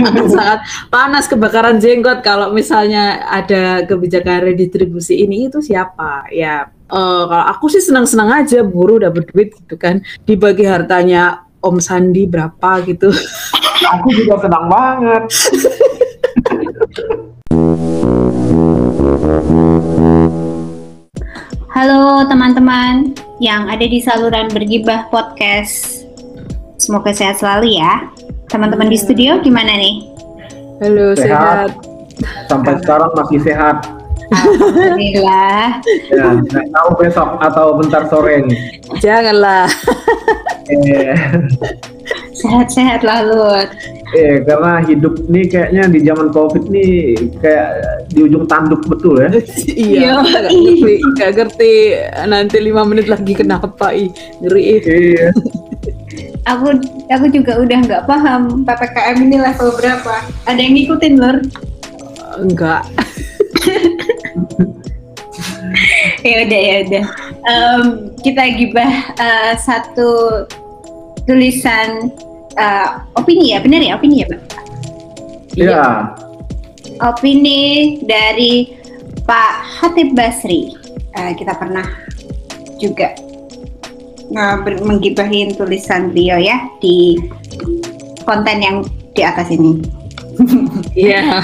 akan sangat panas kebakaran jenggot kalau misalnya ada kebijakan redistribusi ini. Itu siapa? Ya kalau aku sih senang-senang aja, buruh dapat duit gitu kan, dibagi hartanya Om Sandi berapa gitu. Aku juga senang banget. Halo teman-teman yang ada di saluran Bergibah Podcast. Semoga sehat selalu ya. Teman-teman di studio gimana nih? Halo, sehat. Sampai sekarang masih sehat. Alhamdulillah. Ya, nggak tahu besok atau bentar sore nih. Janganlah. Sehat-sehat lah Lut. Karena hidup nih kayaknya di zaman COVID nih kayak di ujung tanduk betul ya. Iya, nggak ngerti nanti 5 menit lagi kenapa, ngeri. Iya. Aku juga udah nggak paham PPKM ini level berapa. Ada yang ngikutin Lur? Enggak. Ya udah. Kita gibah satu tulisan opini ya, benar ya, opini ya Pak? Iya. Opini dari Pak Khatib Basri. Kita pernah juga menggibahin tulisan beliau ya di konten yang di atas ini. Iya.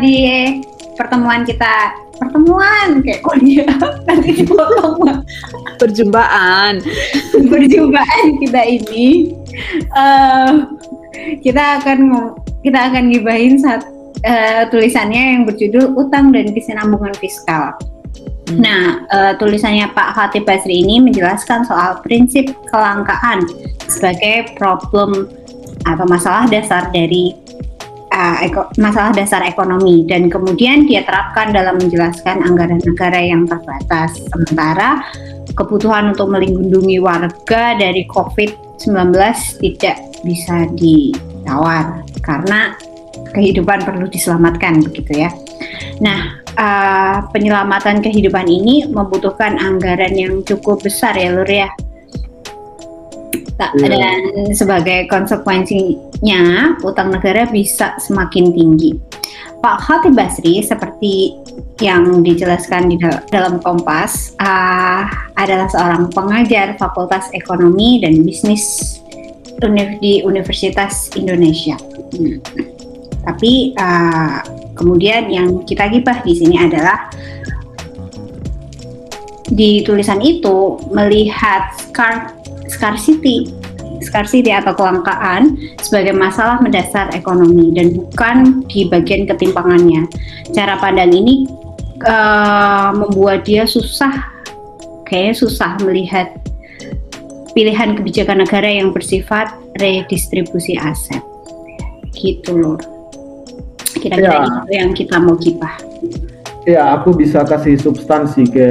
Di pertemuan kayak kuliah nanti dipotong. Perjumpaan kita ini kita akan gibahin tulisannya yang berjudul Utang dan Kesinambungan Fiskal. Nah, tulisannya Pak Khatib Basri ini menjelaskan soal prinsip kelangkaan sebagai problem atau masalah dasar dari masalah dasar ekonomi, dan kemudian dia terapkan dalam menjelaskan anggaran negara yang terbatas. Sementara kebutuhan untuk melindungi warga dari COVID-19 tidak bisa ditawar karena kehidupan perlu diselamatkan, begitu ya. Nah, penyelamatan kehidupan ini membutuhkan anggaran yang cukup besar ya Lur ya. Dan sebagai konsekuensinya utang negara bisa semakin tinggi. Pak Khatib Basri seperti yang dijelaskan di dalam Kompas adalah seorang pengajar Fakultas Ekonomi dan Bisnis di Universitas Indonesia. Tapi kemudian yang kita gibah di sini adalah di tulisan itu melihat scarcity atau kelangkaan sebagai masalah mendasar ekonomi dan bukan di bagian ketimpangannya. Cara pandang ini membuat dia susah melihat pilihan kebijakan negara yang bersifat redistribusi aset. Gitu loh. Kira-kira itu yang kita mau gibah. Ya, aku bisa kasih substansi ke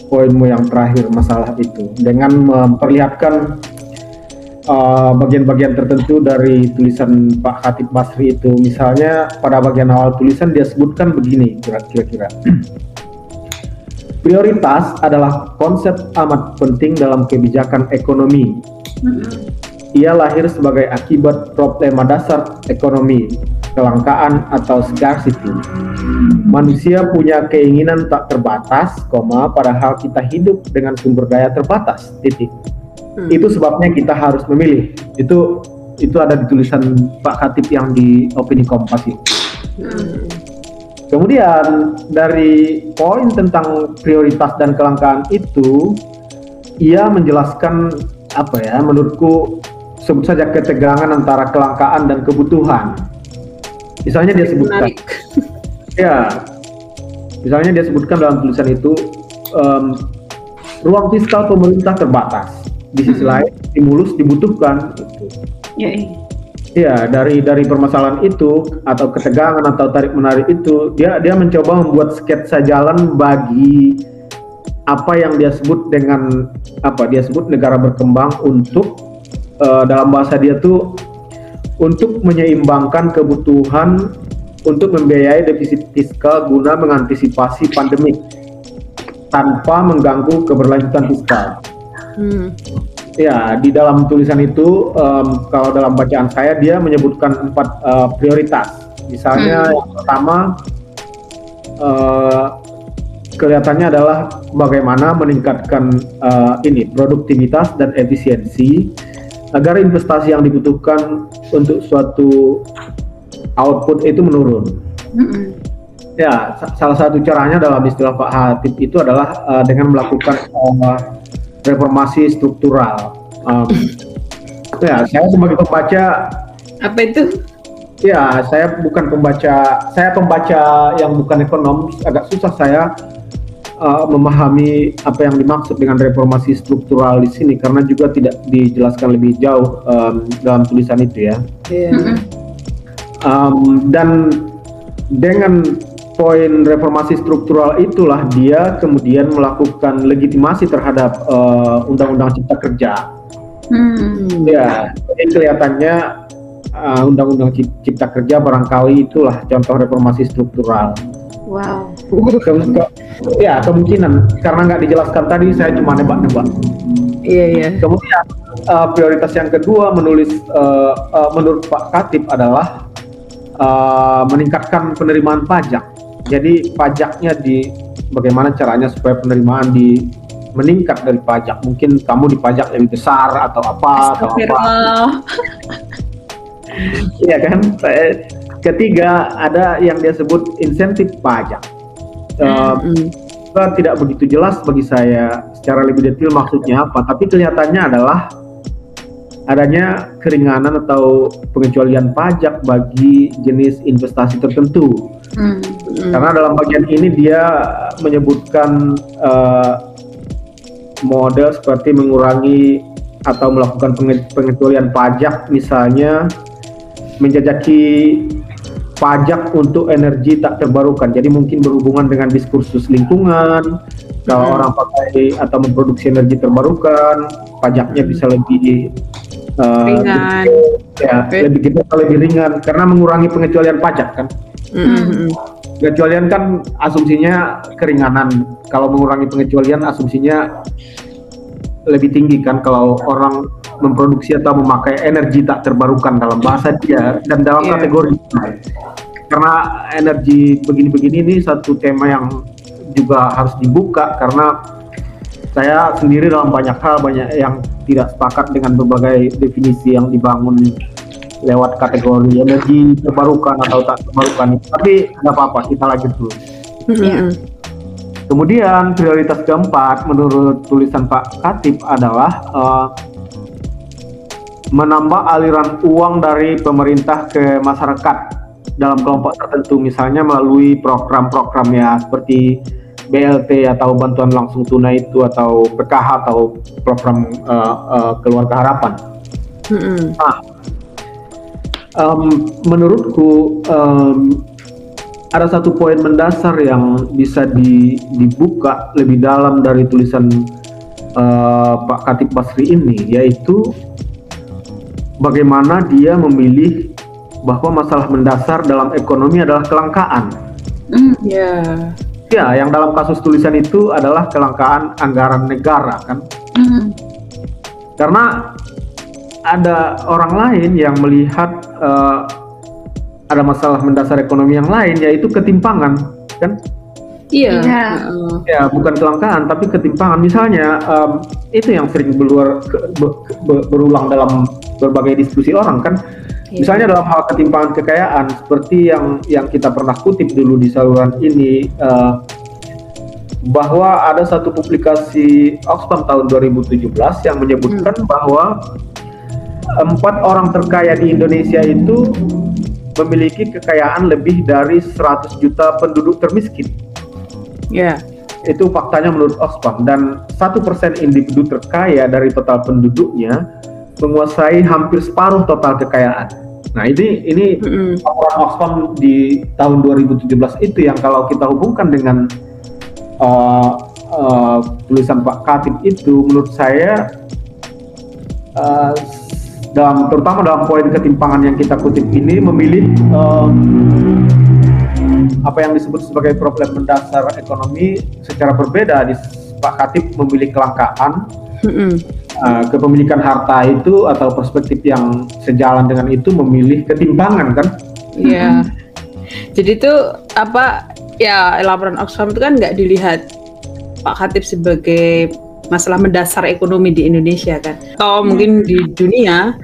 poinmu yang terakhir masalah itu dengan memperlihatkan bagian-bagian tertentu dari tulisan Pak Khatib Basri itu. Misalnya pada bagian awal tulisan dia sebutkan begini kira-kira. Prioritas adalah konsep amat penting dalam kebijakan ekonomi. Ia lahir sebagai akibat problema dasar ekonomi, kelangkaan atau scarcity. Manusia punya keinginan tak terbatas, padahal kita hidup dengan sumber daya terbatas. Itu sebabnya kita harus memilih. Itu ada di tulisan Pak Khatib yang di Opini Kompas itu. Kemudian dari poin tentang prioritas dan kelangkaan itu, ia menjelaskan menurutku sebut saja ketegangan antara kelangkaan dan kebutuhan. Misalnya dia sebutkan, misalnya dia sebutkan dalam tulisan itu ruang fiskal pemerintah terbatas. Di sisi lain stimulus dibutuhkan. Ya, dari permasalahan itu atau ketegangan atau tarik menarik itu, dia mencoba membuat sketsa jalan bagi apa yang dia sebut dengan negara berkembang untuk dalam bahasa dia tuh untuk menyeimbangkan kebutuhan untuk membiayai defisit fiskal guna mengantisipasi pandemik tanpa mengganggu keberlanjutan fiskal. Ya, di dalam tulisan itu, kalau dalam bacaan saya dia menyebutkan 4 prioritas. Misalnya yang pertama, kelihatannya adalah bagaimana meningkatkan produktivitas dan efisiensi agar investasi yang dibutuhkan untuk suatu output itu menurun. Ya, salah satu caranya dalam istilah Pak Hatip itu adalah dengan melakukan reformasi struktural. Ya, saya sebagai pembaca. Apa itu? Ya, saya bukan pembaca. Saya pembaca yang bukan ekonom. Agak susah saya memahami apa yang dimaksud dengan reformasi struktural di sini karena juga tidak dijelaskan lebih jauh dalam tulisan itu ya. Dan dengan poin reformasi struktural itulah dia kemudian melakukan legitimasi terhadap Undang-Undang Cipta Kerja. Ya, jadi kelihatannya Undang-Undang Cipta Kerja barangkali itulah contoh reformasi struktural. Wow. Ya, kemungkinan karena nggak dijelaskan tadi, saya cuma nebak-nebak. Iya. Kemudian prioritas yang kedua menurut Pak Khatib adalah meningkatkan penerimaan pajak. Jadi pajaknya bagaimana caranya supaya penerimaan meningkat dari pajak. Mungkin kamu dipajak lebih besar atau apa. Iya kan. Ketiga ada yang dia sebut insentif pajak. Tidak begitu jelas bagi saya secara lebih detail maksudnya apa. Tapi kelihatannya adalah adanya keringanan atau pengecualian pajak bagi jenis investasi tertentu. Karena dalam bagian ini dia menyebutkan model seperti mengurangi atau melakukan pengecualian pajak, misalnya menjajaki pajak untuk energi tak terbarukan. Jadi mungkin berhubungan dengan diskursus lingkungan. Kalau orang pakai atau memproduksi energi terbarukan, pajaknya bisa lebih ringan. Lebih ringan karena mengurangi pengecualian pajak kan. Pengecualian kan asumsinya keringanan. Kalau mengurangi pengecualian asumsinya lebih tinggi kan kalau orang memproduksi atau memakai energi tak terbarukan dalam bahasa dia dan dalam kategori. Karena energi begini-begini ini satu tema yang juga harus dibuka karena saya sendiri dalam banyak yang tidak sepakat dengan berbagai definisi yang dibangun lewat kategori energi terbarukan atau tak terbarukan. Tapi nggak apa-apa, kita lanjut dulu. Kemudian prioritas keempat menurut tulisan Pak Khatib adalah menambah aliran uang dari pemerintah ke masyarakat dalam kelompok tertentu, misalnya melalui program-program ya seperti BLT atau bantuan langsung tunai itu atau PKH atau program keluarga harapan. Menurutku ada satu poin mendasar yang bisa dibuka lebih dalam dari tulisan Pak Khatib Basri ini, yaitu bagaimana dia memilih bahwa masalah mendasar dalam ekonomi adalah kelangkaan. Ya, yang dalam kasus tulisan itu adalah kelangkaan anggaran negara kan. Karena ada orang lain yang melihat ada masalah mendasar ekonomi yang lain, yaitu ketimpangan kan. Ya, bukan kelangkaan tapi ketimpangan. Misalnya itu yang sering berulang dalam berbagai diskusi orang kan. Misalnya dalam hal ketimpangan kekayaan seperti yang kita pernah kutip dulu di saluran ini, bahwa ada satu publikasi Oxfam tahun 2017 yang menyebutkan bahwa 4 orang terkaya di Indonesia itu memiliki kekayaan lebih dari 100 juta penduduk termiskin. Itu faktanya menurut Oxfam, dan 1% individu terkaya dari total penduduknya menguasai hampir separuh total kekayaan. Nah ini laporan Oxfam di tahun 2017 itu yang kalau kita hubungkan dengan tulisan Pak Khatib itu, menurut saya terutama dalam poin ketimpangan yang kita kutip ini memilih apa yang disebut sebagai problem mendasar ekonomi secara berbeda. Pak Khatib memilih kelangkaan, kepemilikan harta itu atau perspektif yang sejalan dengan itu memilih ketimpangan kan? Iya. Jadi itu laporan Oxfam itu kan nggak dilihat Pak Khatib sebagai masalah mendasar ekonomi di Indonesia kan. Atau mungkin di dunia,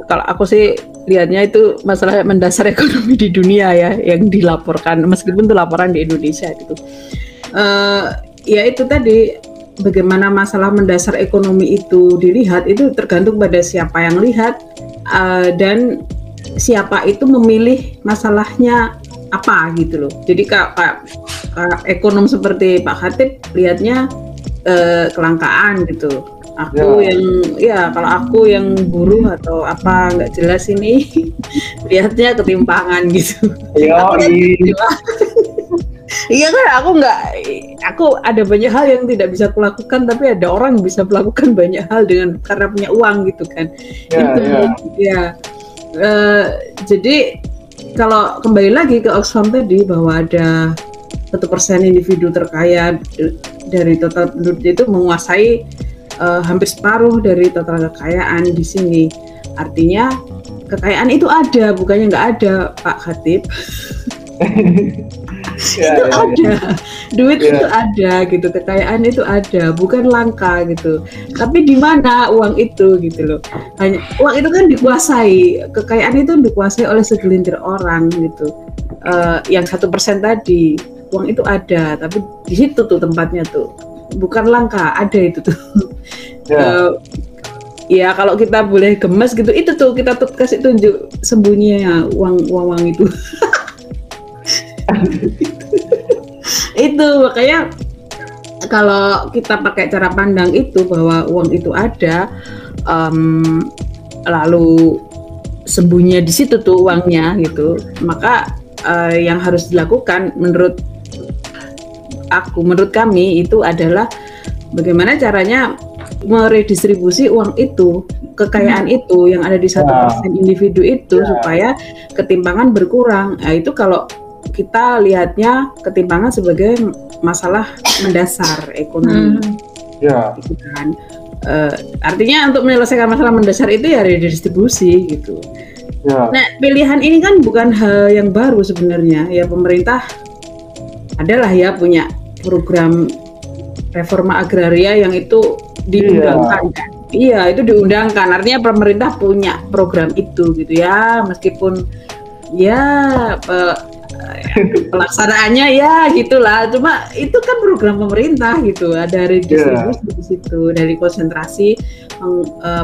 kalau aku sih lihatnya itu masalah mendasar ekonomi di dunia ya yang dilaporkan, meskipun itu laporan di Indonesia gitu. Ya itu tadi, bagaimana masalah mendasar ekonomi itu dilihat itu tergantung pada siapa yang lihat dan siapa itu memilih masalahnya apa gitu loh. Jadi kayak ekonom seperti Pak Khatib lihatnya kelangkaan gitu. Kalau aku yang buruh atau apa nggak jelas ini lihatnya ketimpangan gitu. Iya kan, aku ada banyak hal yang tidak bisa kulakukan, tapi ada orang yang bisa melakukan banyak hal karena punya uang gitu kan. Jadi kalau kembali lagi ke Oxfam tadi bahwa ada 1% individu terkaya dari total penduduk itu menguasai hampir separuh dari total kekayaan di sini. Artinya kekayaan itu ada, bukannya nggak ada, Pak Khatib. Itu ada, duit itu ada gitu, kekayaan itu ada, bukan langka gitu. Tapi di mana uang itu gitu loh? Uang itu kan dikuasai, kekayaan itu dikuasai oleh segelintir orang gitu. Yang 1% tadi, uang itu ada, tapi di situ tuh tempatnya tuh, bukan langka, ada itu tuh. Ya kalau kita boleh gemes gitu, itu tuh kita tuh kasih tunjuk sembunyinya uang itu. Itu makanya kalau kita pakai cara pandang itu bahwa uang itu ada, lalu sembunyi di situ tuh uangnya gitu, maka yang harus dilakukan menurut kami itu adalah bagaimana caranya meredistribusi uang itu, kekayaan itu yang ada di 1% individu itu supaya ketimpangan berkurang. Nah, itu kalau kita lihatnya ketimpangan sebagai masalah mendasar ekonomi, gitu kan. Artinya untuk menyelesaikan masalah mendasar itu ya redistribusi gitu. Nah, pilihan ini kan bukan hal yang baru sebenarnya. Ya pemerintah adalah ya punya program reforma agraria yang itu diundangkan kan. Iya, itu diundangkan. Artinya pemerintah punya program itu gitu ya, meskipun pelaksanaannya ya gitulah, cuma itu kan program pemerintah gitu, ada redistribusi di situ dari konsentrasi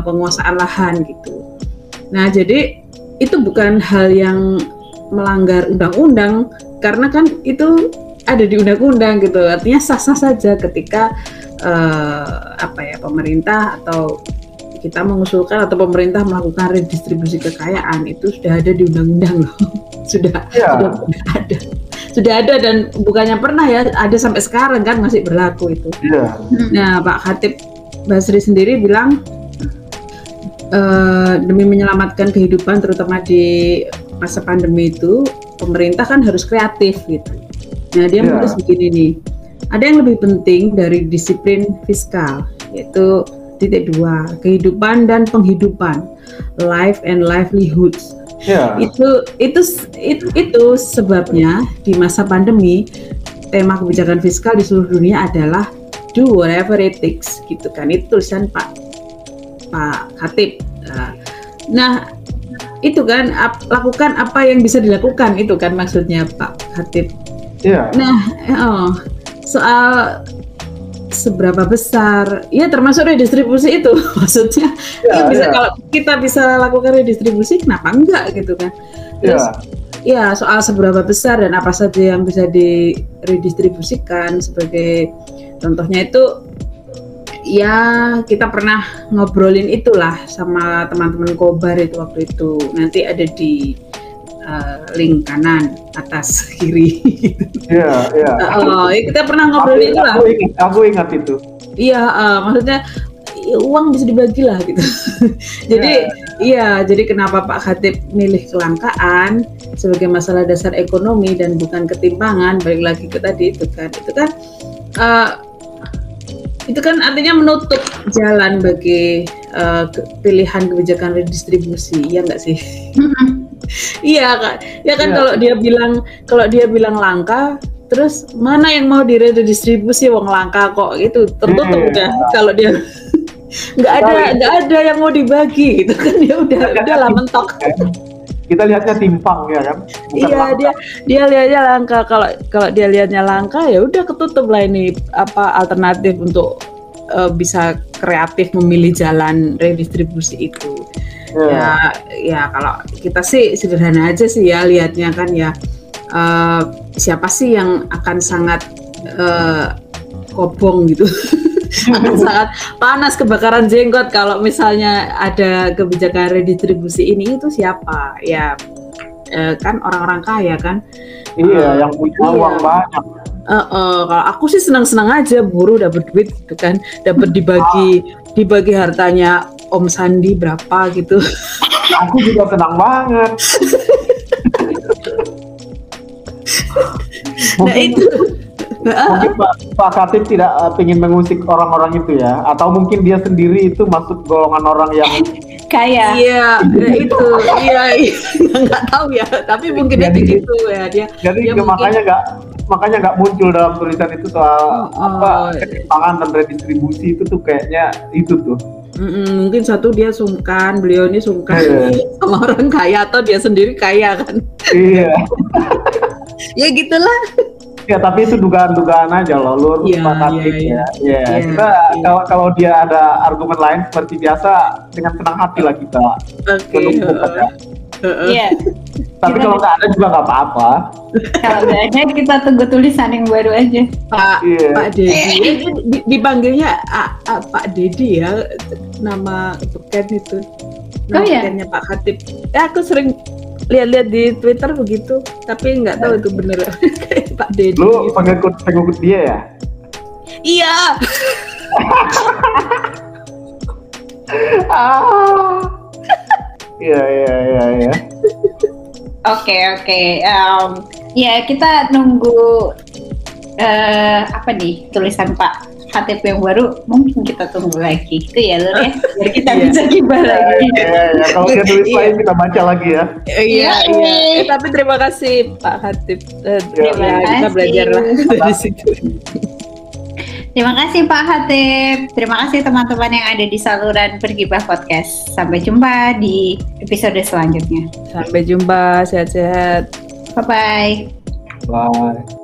penguasaan lahan gitu. Nah, jadi itu bukan hal yang melanggar undang-undang karena kan itu ada di undang-undang gitu, artinya sah-sah saja ketika pemerintah atau kita mengusulkan atau pemerintah melakukan redistribusi kekayaan, itu sudah ada di undang-undang loh. Sudah ada dan bukannya pernah ya, ada sampai sekarang kan masih berlaku itu. Nah, Pak Khatib Basri sendiri bilang demi menyelamatkan kehidupan terutama di masa pandemi itu pemerintah kan harus kreatif gitu. Nah, dia menulis begini nih, ada yang lebih penting dari disiplin fiskal, yaitu titik 2, kehidupan dan penghidupan, life and livelihoods. Itu sebabnya di masa pandemi tema kebijakan fiskal di seluruh dunia adalah do whatever it takes gitu kan. Itu tulisan Pak Khatib. Nah, itu kan lakukan apa yang bisa dilakukan, itu kan maksudnya Pak Khatib. Nah, soal seberapa besar, ya termasuk redistribusi itu maksudnya. Kalau kita bisa lakukan redistribusi, kenapa enggak gitu kan? Terus soal seberapa besar dan apa saja yang bisa diredistribusikan, sebagai contohnya itu ya kita pernah ngobrolin itulah sama teman-teman Kobar itu waktu itu, nanti ada di link kanan atas kiri. Kita pernah ngobrolin itu lah. Aku ingat itu. Maksudnya uang bisa dibagi lah gitu. Jadi kenapa Pak Khatib milih kelangkaan sebagai masalah dasar ekonomi dan bukan ketimpangan? Balik lagi ke tadi itu kan Itu kan artinya menutup jalan bagi pilihan kebijakan redistribusi, ya nggak sih? Iya kan, ya kan kalau dia bilang langka, terus mana yang mau diredistribusi wong langka kok gitu, tertutup udah. Kalau dia nggak ada yang mau dibagi gitu kan, ya udah lah mentok. Kita lihatnya timpang ya kan. Bukan iya langka. dia lihatnya langka. Kalau dia lihatnya langka ya udah ketutup lah ini alternatif untuk bisa kreatif memilih jalan redistribusi itu. Ya kalau kita sih sederhana aja sih ya lihatnya kan ya, siapa sih yang akan sangat kobong gitu akan sangat panas kebakaran jenggot kalau misalnya ada kebijakan redistribusi ini, itu siapa ya, kan orang-orang kaya kan. Yang punya uang banyak. Kalau aku sih senang-senang aja buruh dapat duit gitu kan, dapat dibagi hartanya Om Sandi berapa gitu. Aku juga senang banget. Nah itu mungkin Pak Khatib tidak ingin mengusik orang-orang itu ya, atau mungkin dia sendiri itu masuk golongan orang yang kaya. Iya itu nggak tahu ya, tapi mungkin jadi, begitu ya dia. Jadi dia makanya nggak muncul dalam tulisan itu soal ketimpangan dan redistribusi itu tuh kayaknya itu tuh. Mungkin satu dia beliau ini sungkan sama orang kaya, atau dia sendiri kaya kan. Iya. Ya gitulah. Ya tapi itu dugaan-dugaan aja loh, Lur. Pak Khatib ya. Kita kalau dia ada argumen lain seperti biasa, dengan senang hati lah kita menunggu aja. Iya. Tapi kalau nggak ada juga nggak apa-apa. Kalau nggak ada kita tunggu tulisan yang baru aja. Pak Dedi, dipanggilnya Pak Dedi ya, nama beken itu. Nama bekennya Pak Khatib. Ya aku sering lihat-lihat di Twitter begitu, tapi nggak tahu itu bener kayak Pak Dedi. Lu pengikut dia ya? Iya. Iya. Oke. Ya kita nunggu apa nih tulisan Pak Khatib yang baru, mungkin kita tunggu lagi itu ya Lur ya, biar kita bisa gibah lagi. Kalau dia tulis lain kita baca lagi ya. Iya. Tapi terima kasih Pak Khatib. Kita belajar lah dari situ. Terima kasih Pak Khatib. Terima kasih teman-teman yang ada di saluran Bergibah Podcast. Sampai jumpa di episode selanjutnya. Sampai jumpa, sehat-sehat. Bye-bye. Bye.